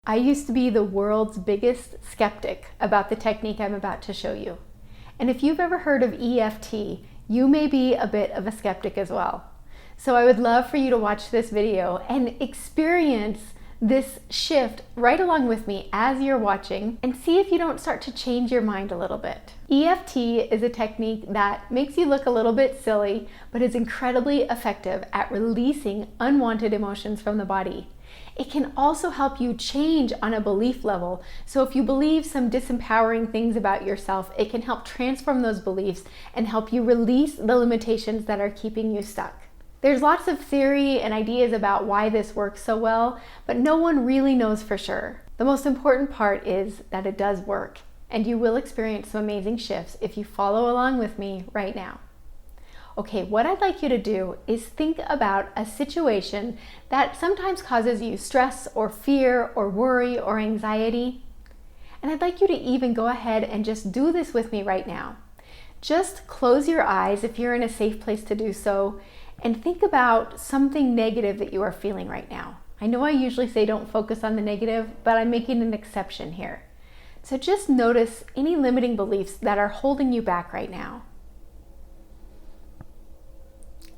I used to be the world's biggest skeptic about the technique I'm about to show you. And if you've ever heard of EFT, you may be a bit of a skeptic as well. So I would love for you to watch this video and experience this shift right along with me as you're watching and see if you don't start to change your mind a little bit. EFT is a technique that makes you look a little bit silly, but is incredibly effective at releasing unwanted emotions from the body. It can also help you change on a belief level. So if you believe some disempowering things about yourself, it can help transform those beliefs and help you release the limitations that are keeping you stuck. There's lots of theory and ideas about why this works so well, but no one really knows for sure. The most important part is that it does work, and you will experience some amazing shifts if you follow along with me right now. Okay, what I'd like you to do is think about a situation that sometimes causes you stress or fear or worry or anxiety. And I'd like you to even go ahead and just do this with me right now. Just close your eyes if you're in a safe place to do so, and think about something negative that you are feeling right now. I know I usually say don't focus on the negative, but I'm making an exception here. So just notice any limiting beliefs that are holding you back right now.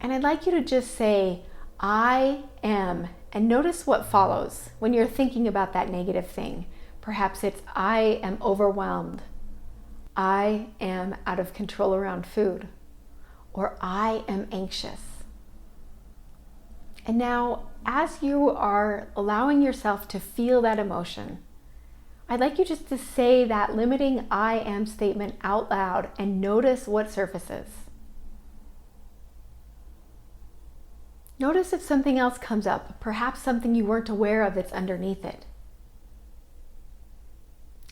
And I'd like you to just say, I am, and notice what follows when you're thinking about that negative thing. Perhaps it's, I am overwhelmed. I am out of control around food. Or I am anxious. And now, as you are allowing yourself to feel that emotion, I'd like you just to say that limiting I am statement out loud and notice what surfaces. Notice if something else comes up, perhaps something you weren't aware of that's underneath it.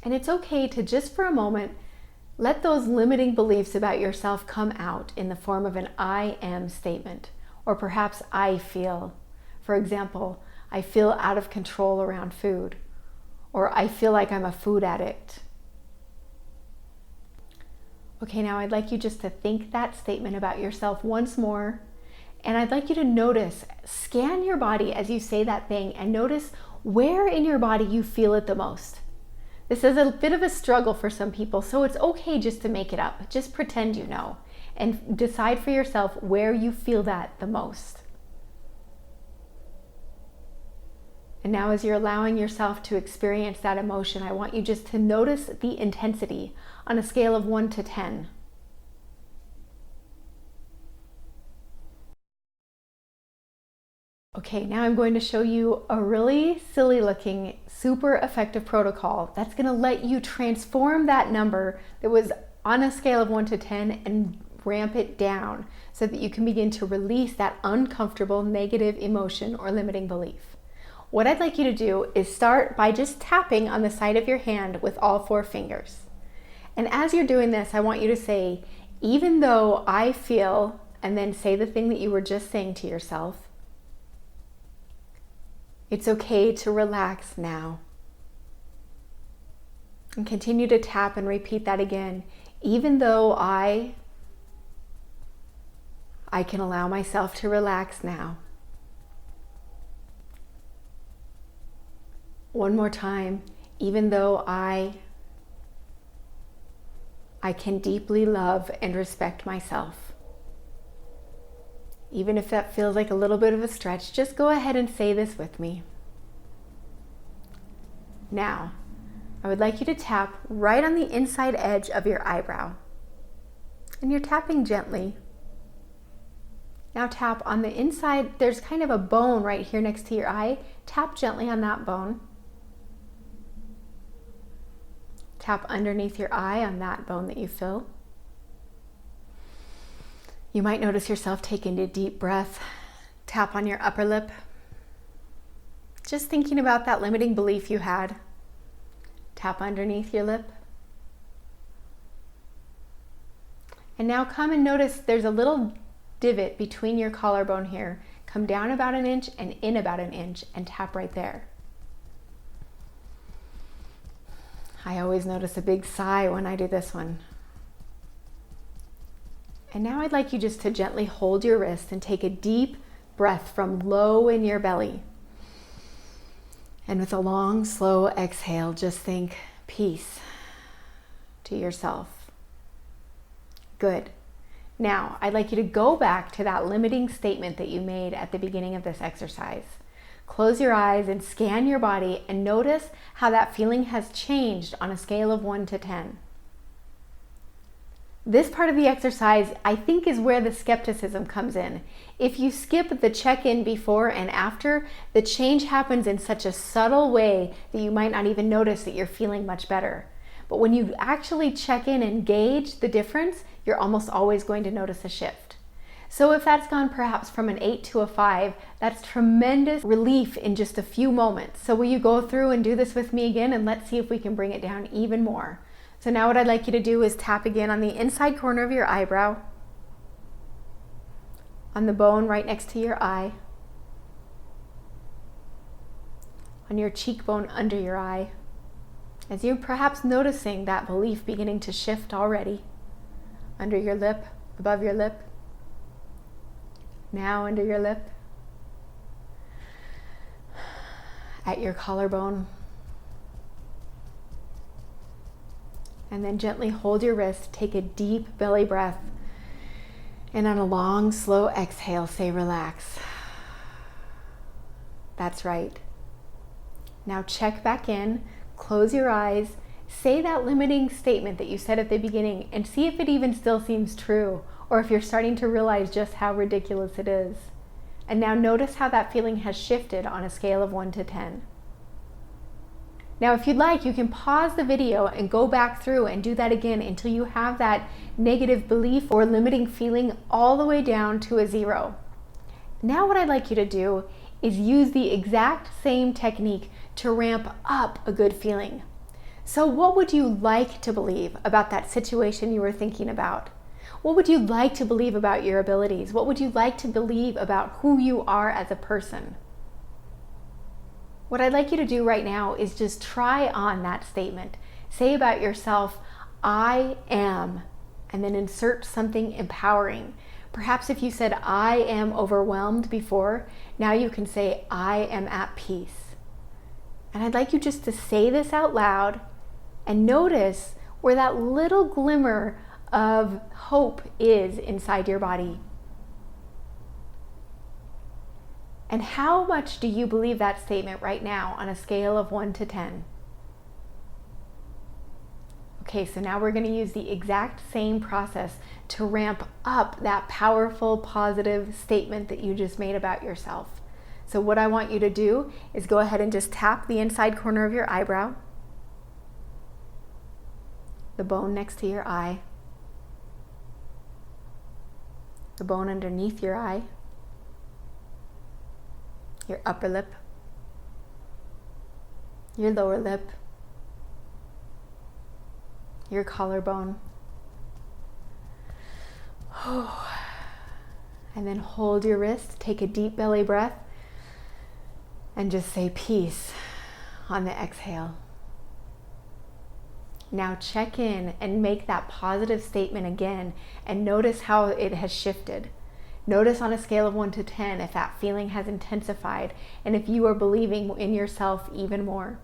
And it's okay to just for a moment, let those limiting beliefs about yourself come out in the form of an I am statement, or perhaps I feel. For example, I feel out of control around food, or I feel like I'm a food addict. Okay, now I'd like you just to think that statement about yourself once more. And I'd like you to notice, scan your body as you say that thing and notice where in your body you feel it the most. This is a bit of a struggle for some people, so it's okay just to make it up. Just pretend you know and decide for yourself where you feel that the most. And now as you're allowing yourself to experience that emotion, I want you just to notice the intensity on a scale of 1 to 10. Okay, now I'm going to show you a really silly looking, super effective protocol that's going to let you transform that number that was on a scale of 1 to 10 and ramp it down so that you can begin to release that uncomfortable negative emotion or limiting belief. What I'd like you to do is start by just tapping on the side of your hand with all 4 fingers. And as you're doing this, I want you to say, even though I feel, and then say the thing that you were just saying to yourself, it's okay to relax now. And continue to tap and repeat that again. Even though I can allow myself to relax now. One more time. Even though I can deeply love and respect myself. Even if that feels like a little bit of a stretch, just go ahead and say this with me. Now, I would like you to tap right on the inside edge of your eyebrow. And you're tapping gently. Now tap on the inside, there's kind of a bone right here next to your eye. Tap gently on that bone. Tap underneath your eye on that bone that you feel. You might notice yourself taking a deep breath. Tap on your upper lip. Just thinking about that limiting belief you had. Tap underneath your lip. And now come and notice there's a little divot between your collarbone here. Come down about 1 inch and in about 1 inch and tap right there. I always notice a big sigh when I do this one. And now I'd like you just to gently hold your wrist and take a deep breath from low in your belly. And with a long, slow exhale, just think peace to yourself. Good. Now, I'd like you to go back to that limiting statement that you made at the beginning of this exercise. Close your eyes and scan your body and notice how that feeling has changed on a scale of 1 to 10. This part of the exercise, I think, is where the skepticism comes in. If you skip the check-in before and after, the change happens in such a subtle way that you might not even notice that you're feeling much better. But when you actually check in and gauge the difference, you're almost always going to notice a shift. So if that's gone perhaps from an 8 to a 5, that's tremendous relief in just a few moments. So will you go through and do this with me again, and let's see if we can bring it down even more. So now what I'd like you to do is tap again on the inside corner of your eyebrow, on the bone right next to your eye, on your cheekbone under your eye, as you're perhaps noticing that belief beginning to shift already, under your lip, above your lip, now under your lip, at your collarbone. And then gently hold your wrist, take a deep belly breath, and on a long, slow exhale, say relax. That's right. Now check back in, close your eyes, say that limiting statement that you said at the beginning, and see if it even still seems true, or if you're starting to realize just how ridiculous it is. And now notice how that feeling has shifted on a scale of 1 to 10. Now, if you'd like, you can pause the video and go back through and do that again until you have that negative belief or limiting feeling all the way down to a 0. Now what I'd like you to do is use the exact same technique to ramp up a good feeling. So what would you like to believe about that situation you were thinking about? What would you like to believe about your abilities? What would you like to believe about who you are as a person? What I'd like you to do right now is just try on that statement. Say about yourself, I am, and then insert something empowering. Perhaps if you said, I am overwhelmed before, now you can say, I am at peace. And I'd like you just to say this out loud and notice where that little glimmer of hope is inside your body. And how much do you believe that statement right now on a scale of 1 to 10? Okay, so now we're going to use the exact same process to ramp up that powerful, positive statement that you just made about yourself. So what I want you to do is go ahead and just tap the inside corner of your eyebrow, the bone next to your eye, the bone underneath your eye, your upper lip, your lower lip, your collarbone. And then hold your wrist, take a deep belly breath, and just say peace on the exhale. Now check in and make that positive statement again and notice how it has shifted. Notice on a scale of 1 to 10 if that feeling has intensified and if you are believing in yourself even more.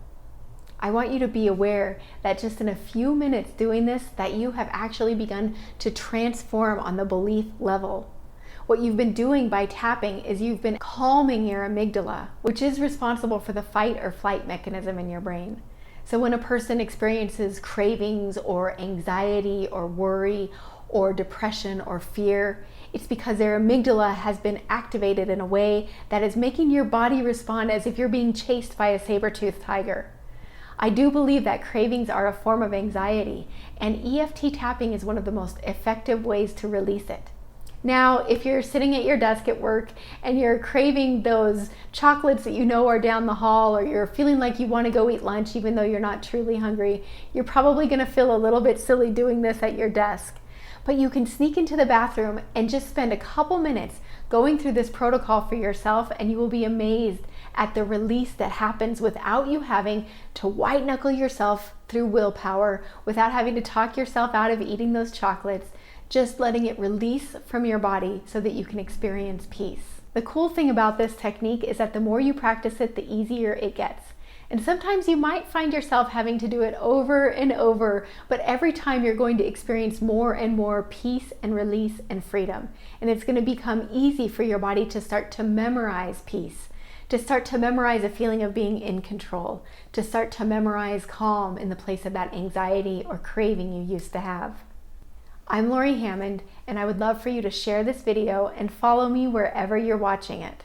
I want you to be aware that just in a few minutes doing this, that you have actually begun to transform on the belief level. What you've been doing by tapping is you've been calming your amygdala, which is responsible for the fight or flight mechanism in your brain. So when a person experiences cravings or anxiety or worry or depression or fear, it's because their amygdala has been activated in a way that is making your body respond as if you're being chased by a saber-toothed tiger. I do believe that cravings are a form of anxiety, and EFT tapping is one of the most effective ways to release it. Now, if you're sitting at your desk at work and you're craving those chocolates that you know are down the hall, or you're feeling like you want to go eat lunch even though you're not truly hungry, you're probably going to feel a little bit silly doing this at your desk. But you can sneak into the bathroom and just spend a couple minutes going through this protocol for yourself, and you will be amazed at the release that happens without you having to white knuckle yourself through willpower, without having to talk yourself out of eating those chocolates, just letting it release from your body so that you can experience peace. The cool thing about this technique is that the more you practice it, the easier it gets. And sometimes you might find yourself having to do it over and over, but every time you're going to experience more and more peace and release and freedom. And it's going to become easy for your body to start to memorize peace, to start to memorize a feeling of being in control, to start to memorize calm in the place of that anxiety or craving you used to have. I'm Lori Hammond, and I would love for you to share this video and follow me wherever you're watching it.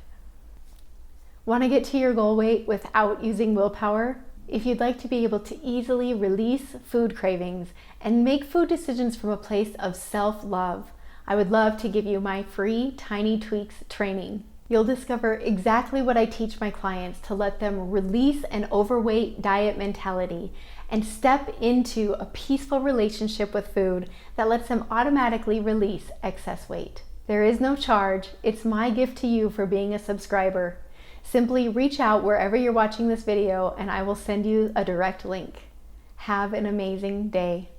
Want to get to your goal weight without using willpower? If you'd like to be able to easily release food cravings and make food decisions from a place of self-love, I would love to give you my free Tiny Tweaks training. You'll discover exactly what I teach my clients to let them release an overweight diet mentality and step into a peaceful relationship with food that lets them automatically release excess weight. There is no charge. It's my gift to you for being a subscriber. Simply reach out wherever you're watching this video and I will send you a direct link. Have an amazing day.